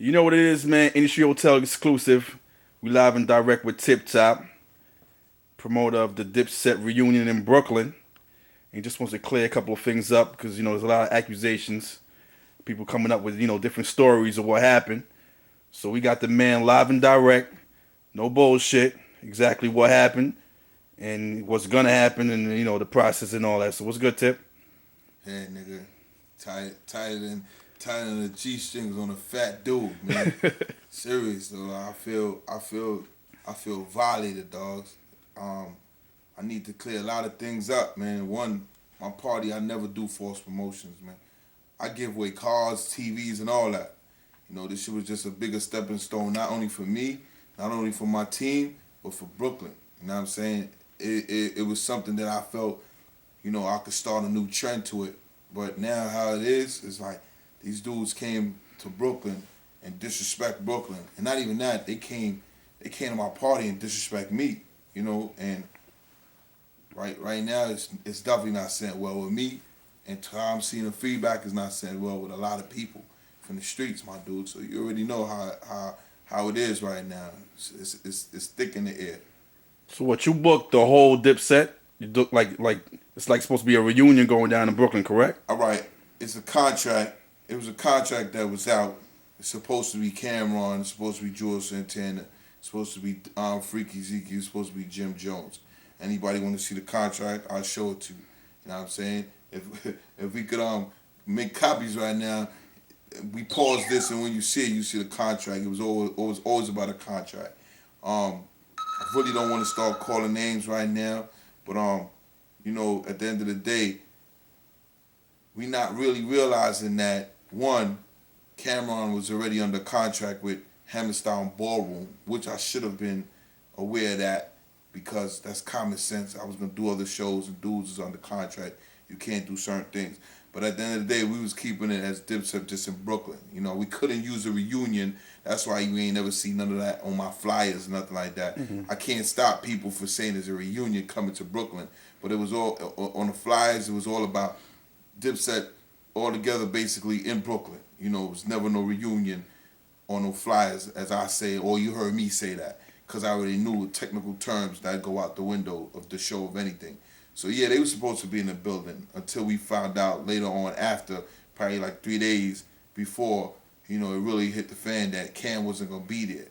You know what it is, man. Industry Hotel exclusive. We live and direct with Tiptop, promoter of the Dipset Reunion in Brooklyn. He just wants to clear a couple of things up because there's a lot of accusations, people coming up with different stories of what happened. So we got the man live and direct, no bullshit, exactly what happened and what's gonna happen, and the process and all that. So what's good, Tip? Hey nigga, tighter than the G strings on a fat dude, man. Serious though, I feel violated, dogs. I need to clear a lot of things up, man. One, my party, I never do false promotions, man. I give away cars, TVs, and all that. This shit was just a bigger stepping stone, not only for me, not only for my team, but for Brooklyn. You know what I'm saying? It was something that I felt, I could start a new trend to it. But now how it is like these dudes came to Brooklyn and disrespect Brooklyn. And not even that, they came to my party and disrespect me, and right now it's definitely not sent well with me. And how I'm seeing the feedback is not sent well with a lot of people from the streets, my dude. So you already know how it is right now. It's thick in the air. So what, you booked the whole Dipset? You look like it's like supposed to be a reunion going down in Brooklyn, correct? All right, it's a contract. It was a contract that was out. It's supposed to be Cameron. It's supposed to be JUELZ Santana. It's supposed to be FREEKEY ZEKEY. It's supposed to be Jim Jones. Anybody want to see the contract? I'll show it to you. You know what I'm saying? If we could make copies right now, we pause this, and when you see the contract. It was always about a contract. I really don't want to start calling names right now, but at the end of the day, we not really realizing that one, Cameron was already under contract with Hammerstein Ballroom, which I should have been aware of that because that's common sense. I was gonna do other shows and dudes is under contract. You can't do certain things. But at the end of the day, we was keeping it as Dipset just in Brooklyn. We couldn't use a reunion. That's why you ain't never seen none of that on my flyers, nothing like that. Mm-hmm. I can't stop people for saying there's a reunion coming to Brooklyn. But it was all, on the flyers, it was all about Dipset all together basically in Brooklyn. It was never no reunion on no flyers, as I say, or you heard me say that. Because I already knew technical terms that go out the window of the show of anything. So yeah, they were supposed to be in the building until we found out later on after, probably like 3 days before, it really hit the fan that Cam wasn't going to be there,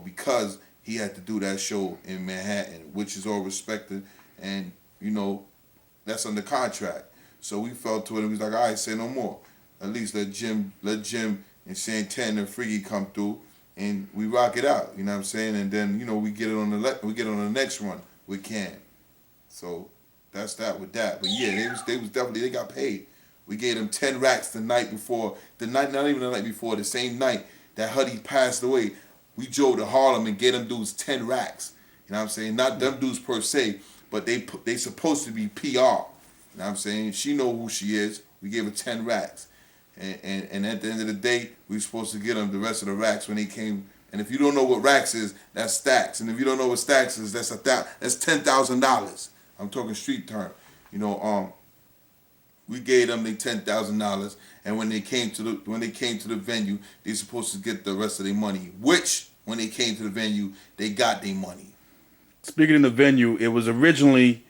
because he had to do that show in Manhattan, which is all respected, and, that's under contract. So we fell to it and we was like, all right, say no more. At least let Jim and Santana and Freaky come through and we rock it out, you know what I'm saying? And then, we get on the next run with Cam. So that's that with that. But yeah, they was definitely, they got paid. We gave them 10 racks the night before, not even the night before, the same night that Huddy passed away. We drove to Harlem and gave them dudes 10 racks. You know what I'm saying? Not them dudes per se, but they supposed to be PR. You know what I'm saying? She know who she is. We gave her 10 racks. And at the end of the day, we were supposed to get them the rest of the racks when they came. And if you don't know what racks is, that's stacks. And if you don't know what stacks is, that's $10,000. I'm talking street term. We gave them the $10,000, and when they came to the venue, they supposed to get the rest of their money. Which, when they came to the venue, they got their money. Speaking of the venue, it was originally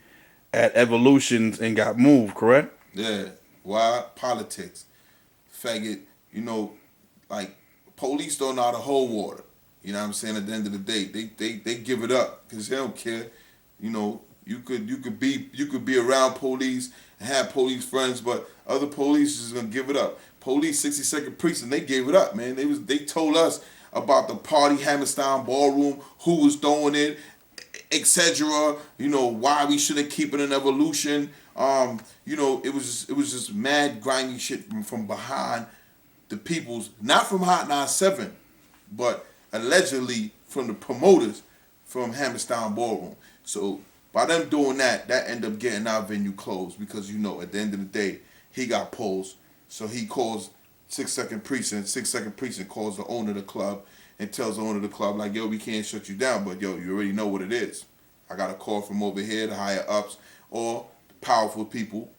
at Evolution's and got moved, correct? Yeah. Why? Politics. Faggot. Like police don't know how to hold water. You know what I'm saying? At the end of the day, they give it up because they don't care. You could be around police and have police friends, but other police is gonna give it up. Police 62nd Precinct, they gave it up, man. They told us about the party Hammerstein Ballroom, who was throwing it, etc. Why we shouldn't keep it in Evolution. It was just mad grimy shit from behind the people's, not from Hot 97, but allegedly from the promoters from Hammerstein Ballroom. So by them doing that ended up getting our venue closed because, at the end of the day, he got polls. So he calls 6th Precinct. 6th Precinct calls the owner of the club and tells the owner of the club, like, yo, we can't shut you down, but, yo, you already know what it is. I got a call from over here, the higher ups, or the powerful people,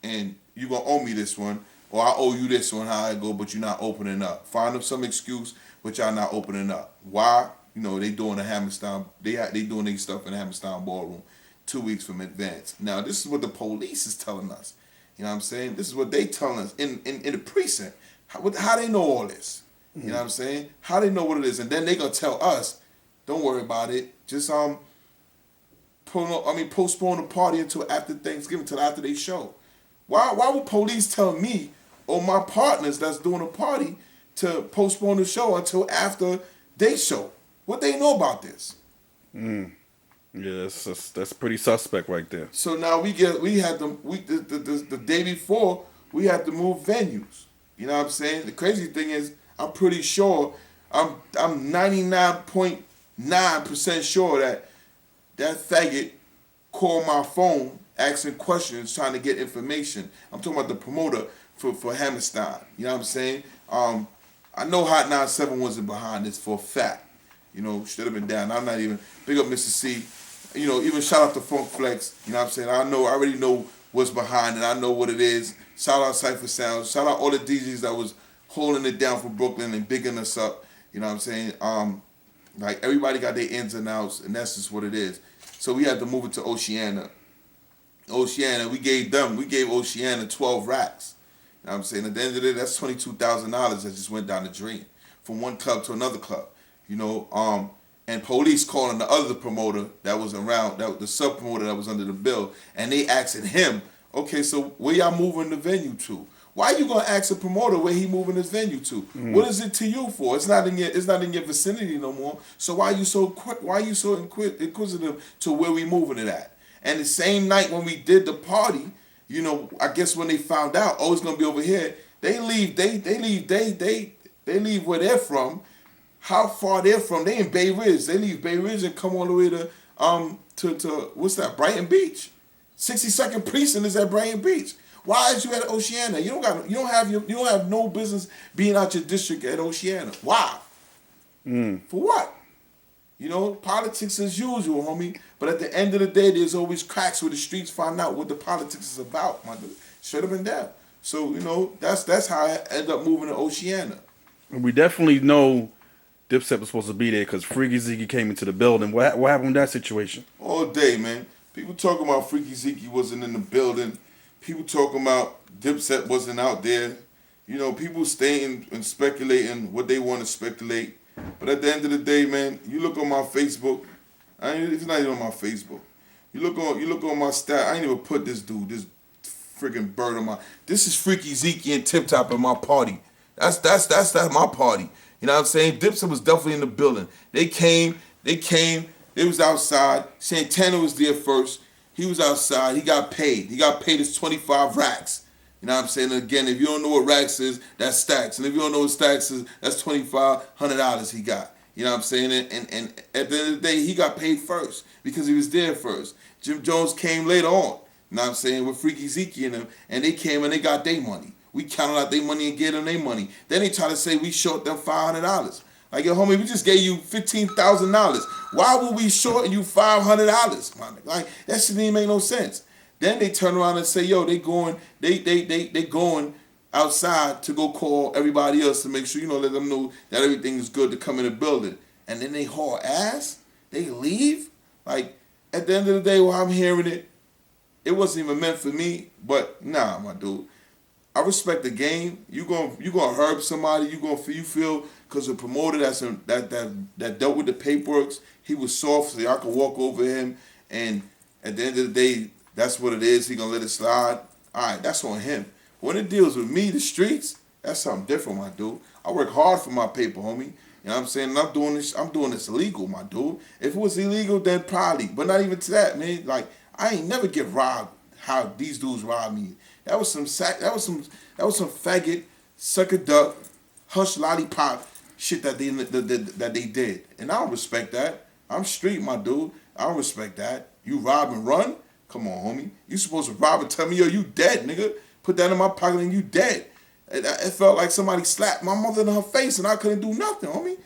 and you going to owe me this one, or I owe you this on how I go, but you're not opening up. Find them some excuse, but y'all not opening up. Why? You know, they doing the Hammerstein, they doing their stuff in the Hammerstein ballroom 2 weeks from advance. Now, this is what the police is telling us. You know what I'm saying? This is what they telling us in the precinct. How they know all this? You know what I'm saying? How they know what it is? And then they gonna tell us, don't worry about it. Just postpone the party until after Thanksgiving, until after they show. Why would police tell me or my partners that's doing a party to postpone the show until after they show? What they know about this? Yeah, that's pretty suspect right there. So now the day before we had to move venues. You know what I'm saying? The crazy thing is, I'm pretty sure, I'm 99.9% sure that faggot called my phone asking questions, trying to get information. I'm talking about the promoter for Hammerstein. You know what I'm saying? I know Hot 97 wasn't behind this for a fact. You know, should have been down. I'm not even, big up Mr. C. You know, even shout out to Funk Flex. You know what I'm saying? I already know what's behind it. I know what it is. Shout out Cypher Sounds. Shout out all the DJs that was holding it down for Brooklyn and bigging us up. You know what I'm saying? Like, everybody got their ins and outs, and that's just what it is. So we had to move it to Oceana. We gave Oceana 12 racks. You know what I'm saying? At the end of the day, that's $22,000 that just went down the drain from one club to another club. You know, and police calling the other promoter that was around, the sub promoter that was under the bill, and they asking him, okay, so where y'all moving the venue to? Why you gonna ask a promoter where he moving his venue to? What is it to you for? It's not in your vicinity no more. So why you so inquisitive to where we moving it at? And the same night when we did the party, you know, I guess when they found out, oh, it's gonna be over here, they leave where they're from. How far they're from? They in Bay Ridge. They leave Bay Ridge and come all the way to what's that? Brighton Beach. 62nd precinct is at Brighton Beach. Why is you at Oceana? You don't have no business being out your district at Oceana. Why? For what? You know, politics as usual, homie. But at the end of the day, there's always cracks where the streets find out what the politics is about, my dude. Should have been down. So, you know, that's how I end up moving to Oceana. We definitely know Dipset was supposed to be there because Freeky Zekey came into the building. What happened with that situation? All day, man. People talking about Freeky Zekey wasn't in the building. People talking about Dipset wasn't out there. You know, people staying and speculating what they want to speculate. But at the end of the day, man, you look on my Facebook. It's not even on my Facebook. You look on my stat. I ain't even put this freaking bird on my. This is Freeky Zekey and Tiptop at my party. That's my party. You know what I'm saying? Dipset was definitely in the building. They came. They was outside. Santana was there first. He was outside. He got paid. He got paid his 25 racks. You know what I'm saying? And again, if you don't know what racks is, that's stacks. And if you don't know what stacks is, that's $2,500 he got. You know what I'm saying? And at the end of the day, he got paid first because he was there first. Jim Jones came later on. You know what I'm saying? With Freeky Zekey and them. And they came and they got their money. We counted out their money and gave them their money. Then they try to say we short them $500. Like, yo, homie, we just gave you $15,000. Why would we shorten you $500? Like, that shit didn't make no sense. Then they turn around and say, yo, they going outside to go call everybody else to make sure, you know, let them know that everything is good to come in the building. And then they haul ass. They leave. Like, at the end of the day, while I'm hearing it, it wasn't even meant for me. But nah, my dude. I respect the game. You gonna herb somebody. You feel because the promoter that dealt with the paperwork, he was soft, so y'all could walk over him. And at the end of the day, that's what it is. He gonna let it slide. All right, that's on him. When it deals with me, the streets, that's something different, my dude. I work hard for my paper, homie. You know what I'm saying? And I'm doing this illegal, my dude. If it was illegal, then probably. But not even to that, man. Like, I ain't never get robbed how these dudes robbed me. That was some faggot, sucker duck, hush lollipop shit that they did. And I don't respect that. I'm street, my dude. I don't respect that. You rob and run? Come on, homie. You supposed to rob and tell me, yo, you dead, nigga. Put that in my pocket and you dead. It felt like somebody slapped my mother in her face and I couldn't do nothing, homie.